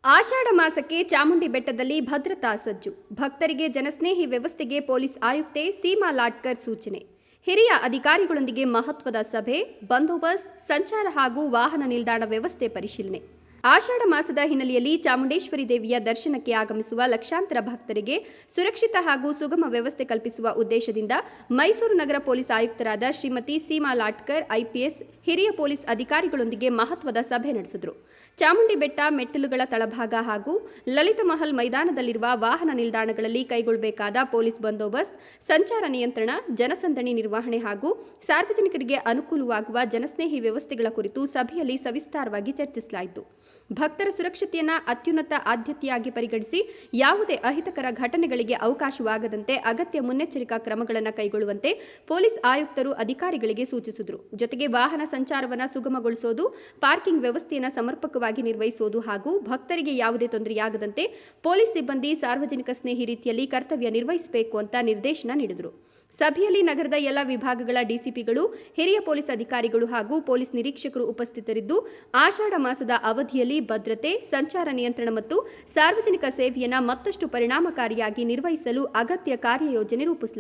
ಆಷಾಢ ಮಾಸಕ್ಕೆ ಚಾಮುಂಡಿ ಬೆಟ್ಟದಲ್ಲಿ ಭದ್ರತಾ ಸಜ್ಜು. ಭಕ್ತರಿಗೆ ಜನಸ್ನೇಹಿ ವ್ಯವಸ್ಥೆಗೆ ಪೊಲೀಸ್ ಆಯುಕ್ತೆ ಸೀಮಾ ಲಾಟ್ಕರ್ ಸೂಚನೆ. ಹಿರಿಯ ಅಧಿಕಾರಿಗಳೊಂದಿಗೆ ಮಹತ್ವದ ಸಭೆ, ಬಂದೋಬಸ್ತ್, ಸಂಚಾರ ಹಾಗೂ ವಾಹನ ನಿಲ್ದಾಣ ವ್ಯವಸ್ಥೆ ಪರಿಶೀಲನೆ. ಆಷಾಢ ಮಾಸದ ಹಿನ್ನೆಲೆಯಲ್ಲಿ ಚಾಮುಂಡೇಶ್ವರಿ ದೇವಿಯ ದರ್ಶನಕ್ಕೆ ಆಗಮಿಸುವ ಲಕ್ಷಾಂತರ ಭಕ್ತರಿಗೆ ಸುರಕ್ಷಿತ ಹಾಗೂ ಸುಗಮ ವ್ಯವಸ್ಥೆ ಕಲ್ಪಿಸುವ ಉದ್ದೇಶದಿಂದ ಮೈಸೂರು ನಗರ ಪೊಲೀಸ್ ಆಯುಕ್ತರಾದ ಶ್ರೀಮತಿ ಸೀಮಾ ಲಾಟ್ಕರ್ ಐಪಿಎಸ್ ಹಿರಿಯ ಪೊಲೀಸ್ ಅಧಿಕಾರಿಗಳೊಂದಿಗೆ ಮಹತ್ವದ ಸಭೆ ನಡೆಸಿದರು. ಚಾಮುಂಡಿ ಬೆಟ್ಟ ಮೆಟ್ಟಿಲುಗಳ ತಳಭಾಗ ಹಾಗೂ ಲಲಿತ ಮಹಲ್ ಮೈದಾನದಲ್ಲಿರುವ ವಾಹನ ನಿಲ್ದಾಣಗಳಲ್ಲಿ ಕೈಗೊಳ್ಳಬೇಕಾದ ಪೊಲೀಸ್ ಬಂದೋಬಸ್ತ್, ಸಂಚಾರ ನಿಯಂತ್ರಣ, ಜನಸಂದಣಿ ನಿರ್ವಹಣೆ ಹಾಗೂ ಸಾರ್ವಜನಿಕರಿಗೆ ಅನುಕೂಲವಾಗುವ ಜನಸ್ನೇಹಿ ವ್ಯವಸ್ಥೆಗಳ ಕುರಿತು ಸಭೆಯಲ್ಲಿ ಸವಿಸ್ತಾರವಾಗಿ ಚರ್ಚಿಸಲಾಯಿತು. ಭಕ್ತರ ಸುರಕ್ಷತೆಯನ್ನು ಅತ್ಯುನ್ನತ ಆದ್ಯತೆಯಾಗಿ ಪರಿಗಣಿಸಿ ಯಾವುದೇ ಅಹಿತಕರ ಘಟನೆಗಳಿಗೆ ಅವಕಾಶವಾಗದಂತೆ ಅಗತ್ಯ ಮುನ್ನೆಚ್ಚರಿಕಾ ಕ್ರಮಗಳನ್ನು ಕೈಗೊಳ್ಳುವಂತೆ ಪೊಲೀಸ್ ಆಯುಕ್ತರು ಅಧಿಕಾರಿಗಳಿಗೆ ಸೂಚಿಸಿದರು. ಜೊತೆಗೆ ವಾಹನ ಸಂಚಾರವನ್ನು ಸುಗಮಗೊಳಿಸುವುದು, ಪಾರ್ಕಿಂಗ್ ವ್ಯವಸ್ಥೆಯನ್ನು ಸಮರ್ಪಕವಾಗಿ ನಿರ್ವಹಿಸುವುದು ಹಾಗೂ ಭಕ್ತರಿಗೆ ಯಾವುದೇ ತೊಂದರೆಯಾಗದಂತೆ ಪೊಲೀಸ್ ಸಿಬ್ಬಂದಿ ಸಾರ್ವಜನಿಕ ಸ್ನೇಹಿ ರೀತಿಯಲ್ಲಿ ಕರ್ತವ್ಯ ನಿರ್ವಹಿಸಬೇಕು ಅಂತ ನಿರ್ದೇಶನ ನೀಡಿದರು. ಸಭೆಯಲ್ಲಿ ನಗರದ ಎಲ್ಲ ವಿಭಾಗಗಳ ಡಿಸಿಪಿಗಳು, ಹಿರಿಯ ಪೊಲೀಸ್ ಅಧಿಕಾರಿಗಳು ಹಾಗೂ ಪೊಲೀಸ್ ನಿರೀಕ್ಷಕರು ಉಪಸ್ಥಿತರಿದ್ದು ಆಷಾಢ ಮಾಸದ ಅವಧಿಯಲ್ಲಿ ಭದ್ರತೆ, ಸಂಚಾರ ನಿಯಂತ್ರಣ ಮತ್ತು ಸಾರ್ವಜನಿಕ ಸೇವೆಯನ್ನು ಮತ್ತಷ್ಟು ಪರಿಣಾಮಕಾರಿಯಾಗಿ ನಿರ್ವಹಿಸಲು ಅಗತ್ಯ ಕಾರ್ಯಯೋಜನೆ ರೂಪಿಸಲಾಗಿದೆ.